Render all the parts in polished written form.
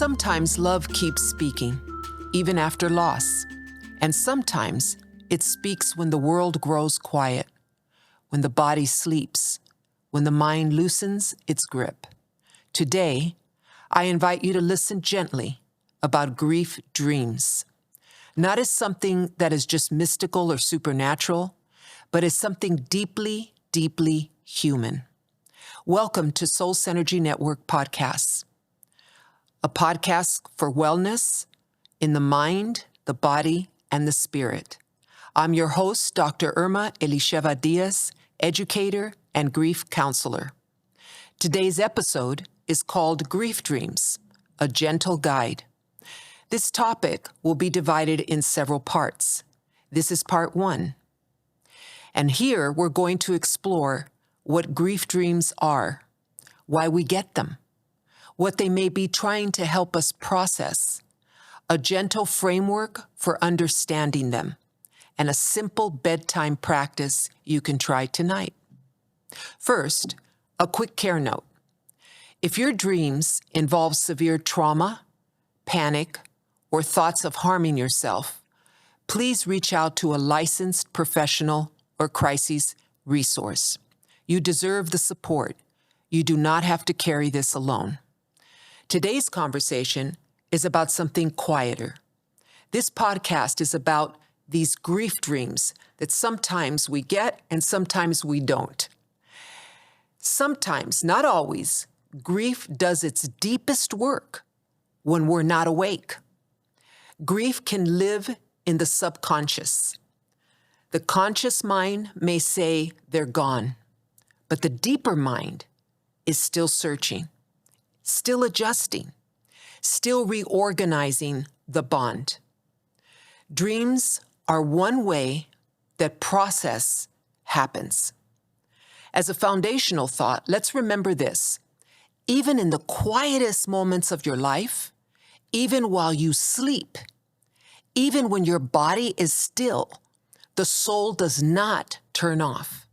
Sometimes love keeps speaking, even after loss. And sometimes it speaks when the world grows quiet, when the body sleeps, when the mind loosens its grip. Today, I invite you to listen gently about grief dreams, not as something that is just mystical or supernatural, but as something deeply, deeply human. Welcome to Soul Synergy Network Podcasts, a podcast for wellness in the mind, the body, and the spirit. I'm your host, Dr. Irma Elisheva Diaz, educator and grief counselor. Today's episode is called Grief Dreams, a Gentle Guide. This topic will be divided in several parts. This is part 1. And here we're going to explore what grief dreams are, why we get them, what they may be trying to help us process, a gentle framework for understanding them, and a simple bedtime practice you can try tonight. First, a quick care note. If your dreams involve severe trauma, panic, or thoughts of harming yourself, please reach out to a licensed professional or crisis resource. You deserve the support. You do not have to carry this alone. Today's conversation is about something quieter. This podcast is about these grief dreams that sometimes we get and sometimes we don't. Sometimes, not always, grief does its deepest work when we're not awake. Grief can live in the subconscious. The conscious mind may say they're gone, but the deeper mind is still searching, still adjusting, still reorganizing the bond. Dreams are one way that process happens. As a foundational thought, let's remember this. Even in the quietest moments of your life, even while you sleep, even when your body is still, the soul does not turn off.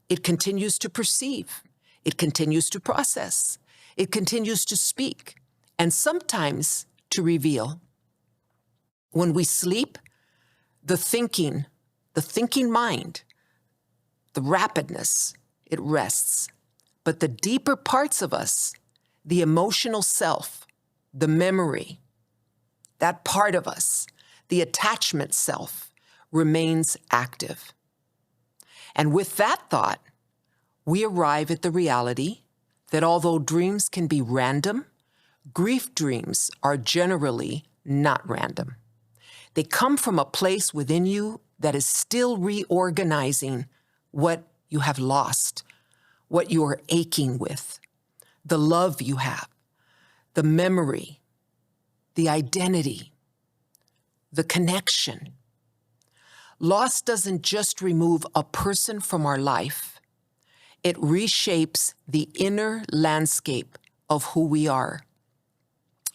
It continues to perceive. It continues to process. It continues to speak, and sometimes to reveal. When we sleep, the thinking mind, the rapidness, it rests. But the deeper parts of us, the emotional self, the memory, that part of us, the attachment self, remains active. And with that thought, we arrive at the reality that although dreams can be random, grief dreams are generally not random. They come from a place within you that is still reorganizing what you have lost, what you are aching with, the love you have, the memory, the identity, the connection. Loss doesn't just remove a person from our life. It reshapes the inner landscape of who we are.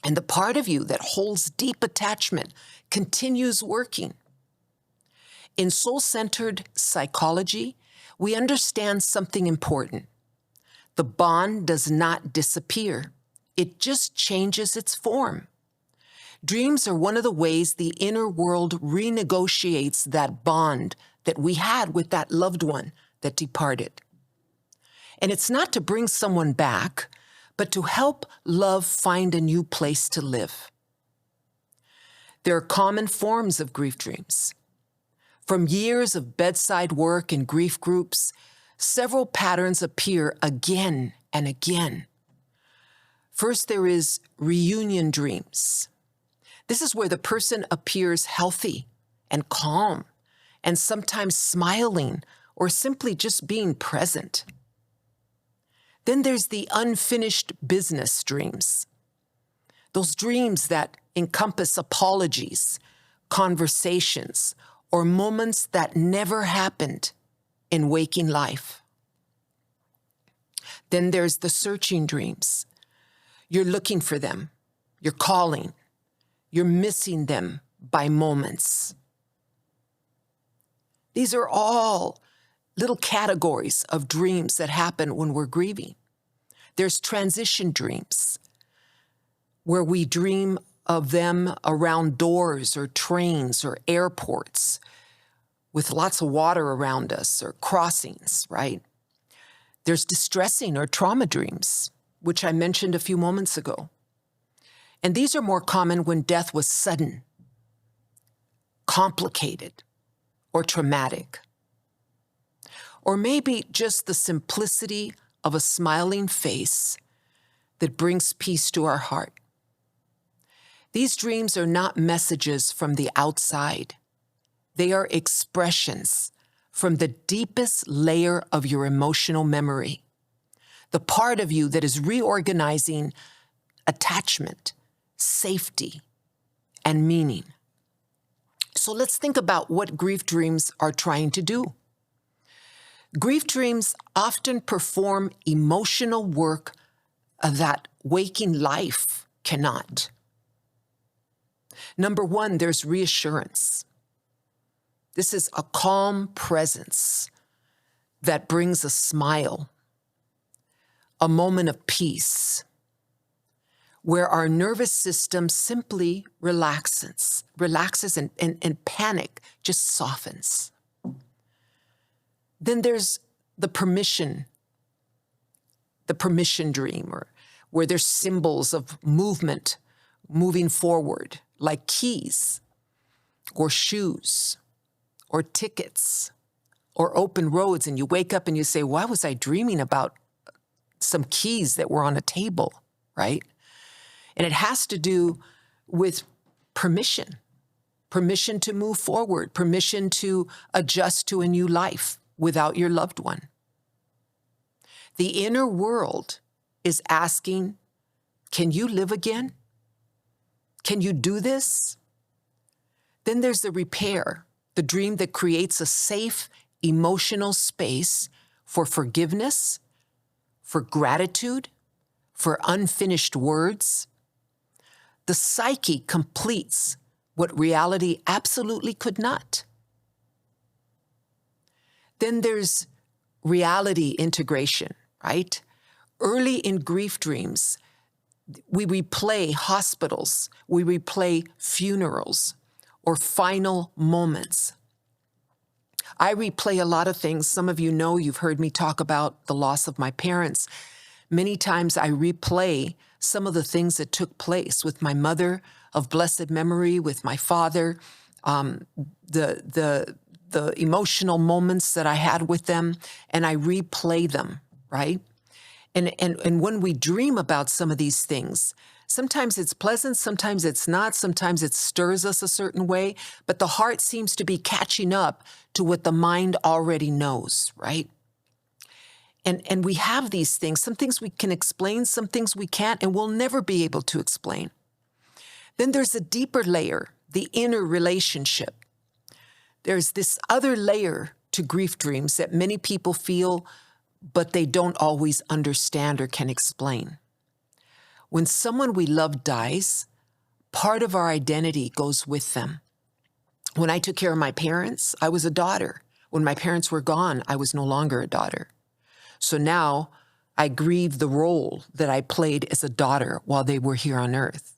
And the part of you that holds deep attachment continues working. In soul-centered psychology, we understand something important. The bond does not disappear. It just changes its form. Dreams are one of the ways the inner world renegotiates that bond that we had with that loved one that departed. And it's not to bring someone back, but to help love find a new place to live. There are common forms of grief dreams. From years of bedside work and grief groups, several patterns appear again and again. First, there is reunion dreams. This is where the person appears healthy and calm, and sometimes smiling or simply just being present. Then there's the unfinished business dreams. Those dreams that encompass apologies, conversations, or moments that never happened in waking life. Then there's the searching dreams. You're looking for them. You're calling. You're missing them by moments. These are all little categories of dreams that happen when we're grieving. There's transition dreams. where we dream of them around doors or trains or airports with lots of water around us or crossings, right? There's distressing or trauma dreams, which I mentioned a few moments ago. And these are more common when death was sudden, complicated, or traumatic. Or maybe just the simplicity of a smiling face that brings peace to our heart. These dreams are not messages from the outside. They are expressions from the deepest layer of your emotional memory, the part of you that is reorganizing attachment, safety, and meaning. So let's think about what grief dreams are trying to do. Grief dreams often perform emotional work that waking life cannot. Number one, there's reassurance. This is a calm presence that brings a smile, a moment of peace, where our nervous system simply relaxes and panic just softens. Then there's the permission dream, or where there's symbols of movement, moving forward, like keys, or shoes, or tickets, or open roads, and you wake up and you say, why was I dreaming about some keys that were on a table, right? And it has to do with permission to move forward, permission to adjust to a new life without your loved one. The inner world is asking, can you live again? Can you do this? Then there's the repair, the dream that creates a safe emotional space for forgiveness, for gratitude, for unfinished words. The psyche completes what reality absolutely could not. Then there's reality integration, right? Early in grief dreams, we replay hospitals, we replay funerals or final moments. I replay a lot of things. Some of you know, you've heard me talk about the loss of my parents. Many times I replay some of the things that took place with my mother of blessed memory, with my father, the emotional moments that I had with them, and I replay them, right? And when we dream about some of these things, sometimes it's pleasant, sometimes it's not, sometimes it stirs us a certain way, but the heart seems to be catching up to what the mind already knows, right? And we have these things. Some things we can explain, some things we can't, and we'll never be able to explain. Then there's a deeper layer, the inner relationship. There's this other layer to grief dreams that many people feel, but they don't always understand or can explain. When someone we love dies, part of our identity goes with them. When I took care of my parents, I was a daughter. When my parents were gone, I was no longer a daughter. So now I grieve the role that I played as a daughter while they were here on earth.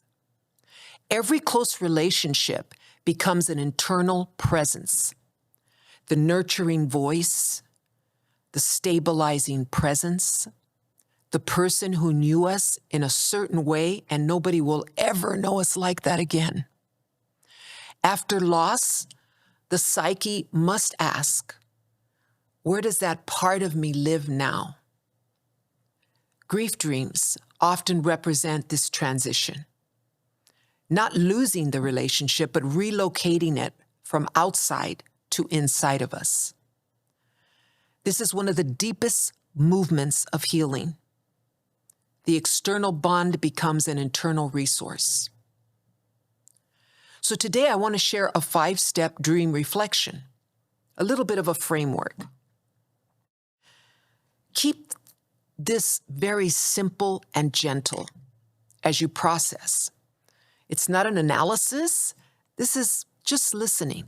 Every close relationship becomes an internal presence, the nurturing voice, the stabilizing presence, the person who knew us in a certain way, and nobody will ever know us like that again. After loss, the psyche must ask, where does that part of me live now? Grief dreams often represent this transition. Not losing the relationship, but relocating it from outside to inside of us. This is one of the deepest movements of healing. The external bond becomes an internal resource. So today I want to share a 5-step dream reflection, a little bit of a framework. Keep this very simple and gentle as you process. It's not an analysis. This is just listening.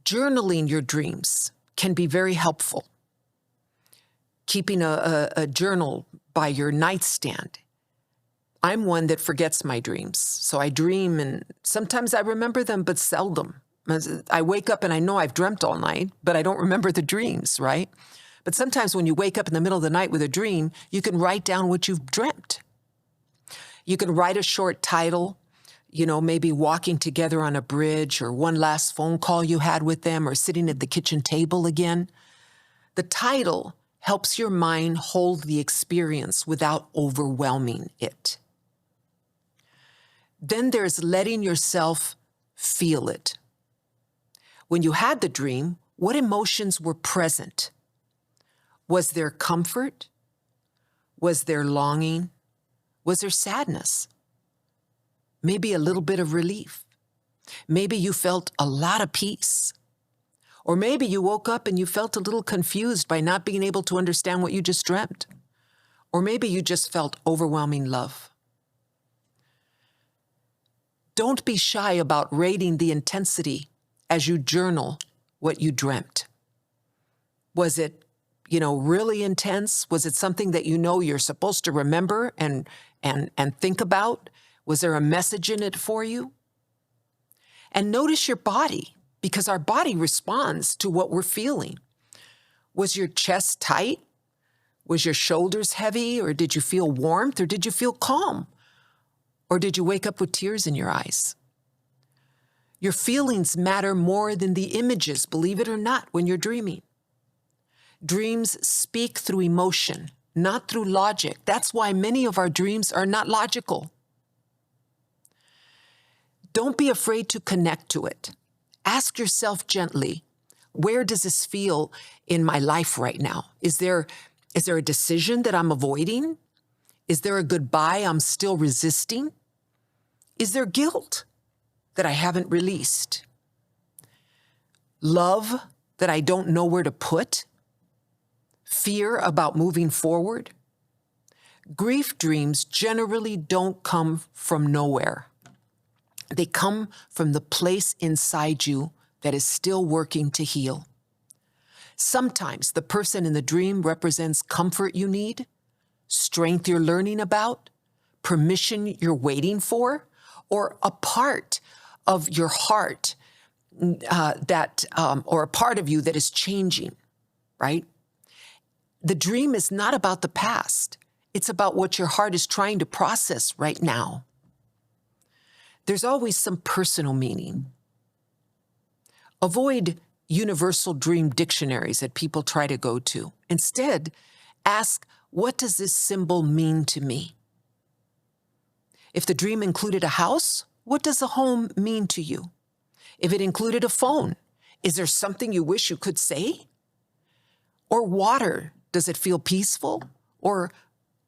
Journaling your dreams can be very helpful. Keeping a journal by your nightstand I'm one that forgets my dreams. So I dream and sometimes I remember them, but seldom. I wake up and I know I've dreamt all night, but I don't remember the dreams, right? But sometimes when you wake up in the middle of the night with a dream, you can write down what you've dreamt. You can write a short title, maybe walking together on a bridge or one last phone call you had with them or sitting at the kitchen table again. The title helps your mind hold the experience without overwhelming it. Then there's letting yourself feel it. When you had the dream, what emotions were present? Was there comfort? Was there longing? Was there sadness? Maybe a little bit of relief. Maybe you felt a lot of peace. Or maybe you woke up and you felt a little confused by not being able to understand what you just dreamt. Or maybe you just felt overwhelming love. Don't be shy about rating the intensity as you journal what you dreamt. Was it, really intense? Was it something that you're supposed to remember and think about? Was there a message in it for you? And notice your body, because our body responds to what we're feeling. Was your chest tight? Was your shoulders heavy? Or did you feel warmth? Or did you feel calm? Or did you wake up with tears in your eyes? Your feelings matter more than the images, believe it or not, when you're dreaming. Dreams speak through emotion, not through logic. That's why many of our dreams are not logical. Don't be afraid to connect to it. Ask yourself gently, where does this feel in my life right now? Is there a decision that I'm avoiding? Is there a goodbye I'm still resisting? Is there guilt that I haven't released? Love that I don't know where to put? Fear about moving forward? Grief dreams generally don't come from nowhere. They come from the place inside you that is still working to heal. Sometimes the person in the dream represents comfort you need, strength you're learning about, permission you're waiting for, or a part of your heart or a part of you that is changing, right? The dream is not about the past. It's about what your heart is trying to process right now. There's always some personal meaning. Avoid universal dream dictionaries that people try to go to. Instead, ask, what does this symbol mean to me? If the dream included a house, what does a home mean to you? If it included a phone, is there something you wish you could say? Or water, does it feel peaceful? Or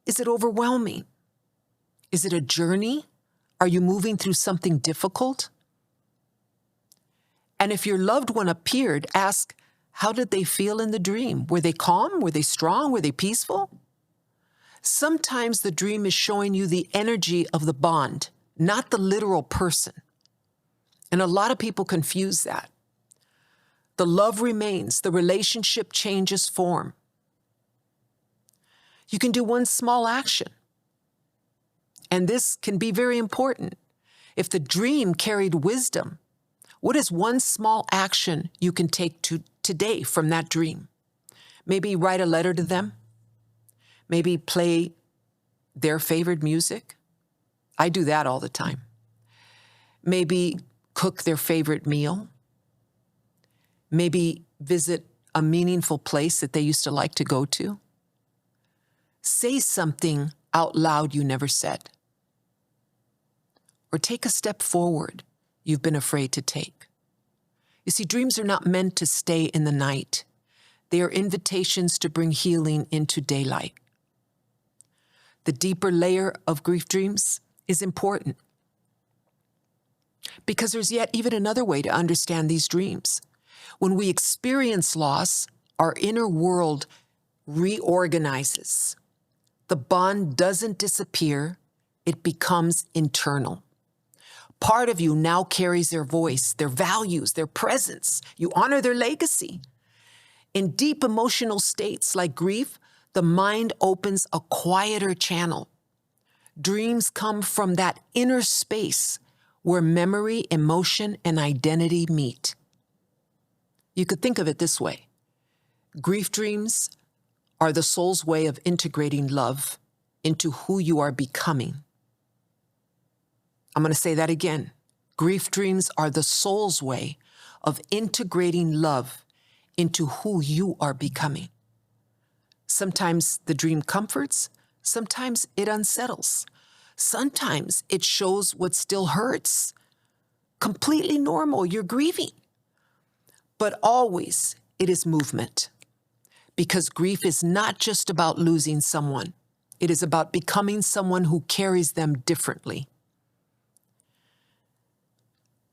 is it overwhelming? Is it a journey? Are you moving through something difficult? And if your loved one appeared, ask, how did they feel in the dream? Were they calm? Were they strong? Were they peaceful? Sometimes the dream is showing you the energy of the bond, not the literal person. And a lot of people confuse that. The love remains, the relationship changes form. You can do one small action. And this can be very important. If the dream carried wisdom, what is one small action you can take today from that dream? Maybe write a letter to them. Maybe play their favorite music. I do that all the time. Maybe cook their favorite meal. Maybe visit a meaningful place that they used to like to go to. Say something out loud you never said. Or take a step forward you've been afraid to take. You see, dreams are not meant to stay in the night. They are invitations to bring healing into daylight. The deeper layer of grief dreams is important because there's yet even another way to understand these dreams. When we experience loss, our inner world reorganizes. The bond doesn't disappear, it becomes internal. Part of you now carries their voice, their values, their presence. You honor their legacy. In deep emotional states like grief, the mind opens a quieter channel. Dreams come from that inner space where memory, emotion, and identity meet. You could think of it this way. Grief dreams are the soul's way of integrating love into who you are becoming. I'm going to say that again. Grief dreams are the soul's way of integrating love into who you are becoming. Sometimes the dream comforts, sometimes it unsettles. Sometimes it shows what still hurts. Completely normal, you're grieving. But always it is movement. Because grief is not just about losing someone. It is about becoming someone who carries them differently.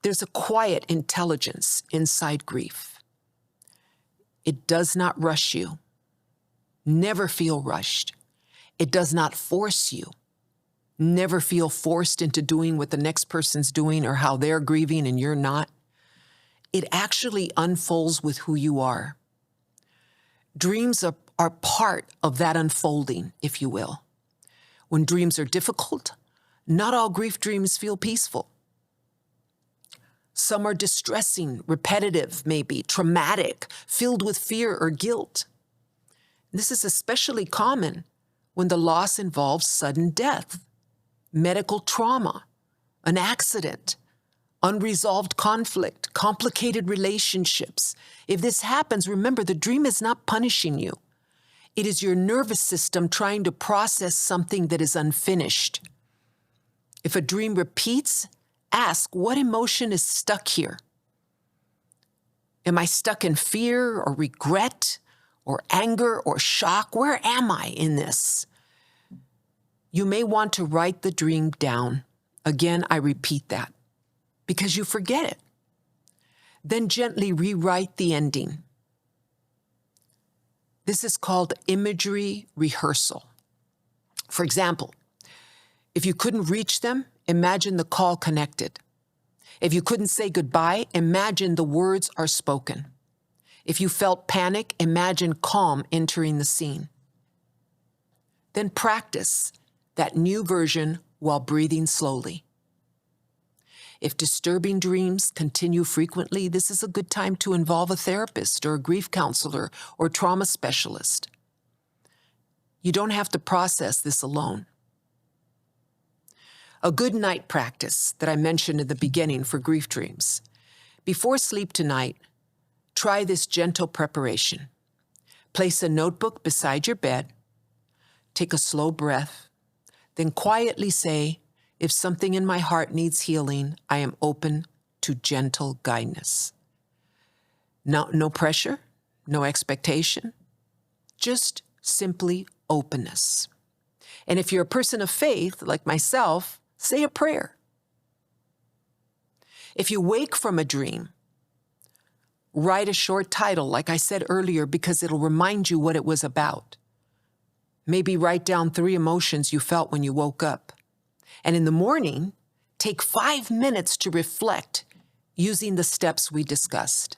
There's a quiet intelligence inside grief. It does not rush you. Never feel rushed. It does not force you. Never feel forced into doing what the next person's doing or how they're grieving and you're not. It actually unfolds with who you are. Dreams are part of that unfolding, if you will. When dreams are difficult, not all grief dreams feel peaceful. Some are distressing, repetitive, maybe, traumatic, filled with fear or guilt. This is especially common when the loss involves sudden death, medical trauma, an accident, unresolved conflict, complicated relationships. If this happens, remember, the dream is not punishing you. It is your nervous system trying to process something that is unfinished. If a dream repeats, ask, what emotion is stuck here? Am I stuck in fear or regret or anger or shock? Where am I in this? You may want to write the dream down. Again, I repeat that, because you forget it. Then gently rewrite the ending. This is called imagery rehearsal. For example, if you couldn't reach them, imagine the call connected. If you couldn't say goodbye, imagine the words are spoken. If you felt panic, imagine calm entering the scene. Then practice that new version while breathing slowly. If disturbing dreams continue frequently, this is a good time to involve a therapist or a grief counselor or trauma specialist. You don't have to process this alone. A good night practice that I mentioned in the beginning for grief dreams. Before sleep tonight, try this gentle preparation. Place a notebook beside your bed, take a slow breath, then quietly say, if something in my heart needs healing, I am open to gentle guidance. No pressure, no expectation, just simply openness. And if you're a person of faith, like myself, say a prayer. If you wake from a dream, write a short title, like I said earlier, because it'll remind you what it was about. Maybe write down 3 emotions you felt when you woke up. And in the morning, take 5 minutes to reflect using the steps we discussed.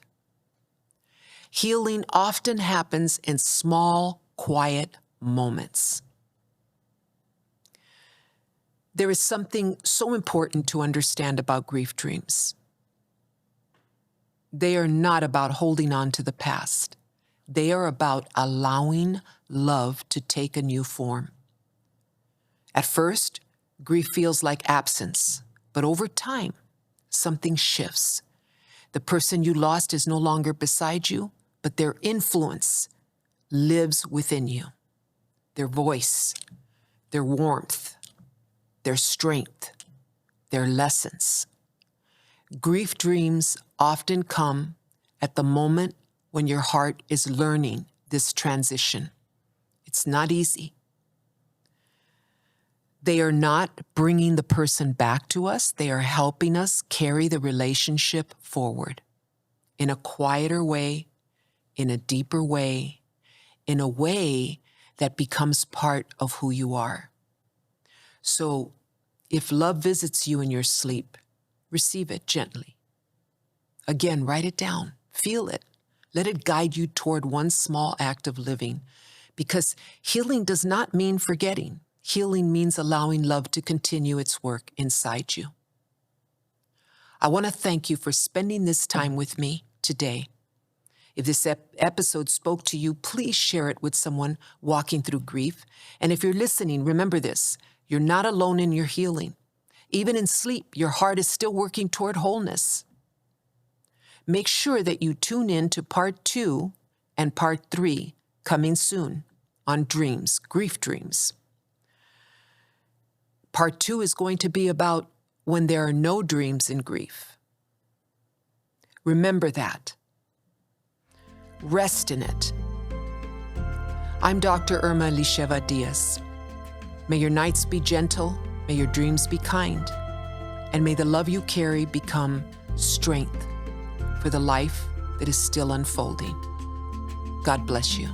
Healing often happens in small, quiet moments. There is something so important to understand about grief dreams. They are not about holding on to the past. They are about allowing love to take a new form. At first, grief feels like absence, but over time, something shifts. The person you lost is no longer beside you, but their influence lives within you. Their voice, their warmth, their strength, their lessons. Grief dreams often come at the moment when your heart is learning this transition. It's not easy. They are not bringing the person back to us. They are helping us carry the relationship forward in a quieter way, in a deeper way, in a way that becomes part of who you are. So if love visits you in your sleep, receive it gently. Again, write it down, feel it. Let it guide you toward one small act of living, because healing does not mean forgetting. Healing means allowing love to continue its work inside you. I want to thank you for spending this time with me today. If this episode spoke to you, please share it with someone walking through grief. And if you're listening, remember this: you're not alone in your healing. Even in sleep, your heart is still working toward wholeness. Make sure that you tune in to part 2 and part 3 coming soon on dreams, grief dreams. Part 2 is going to be about when there are no dreams in grief. Remember that. Rest in it. I'm Dr. Irma Elisheva Diaz. May your nights be gentle, may your dreams be kind, and may the love you carry become strength for the life that is still unfolding. God bless you.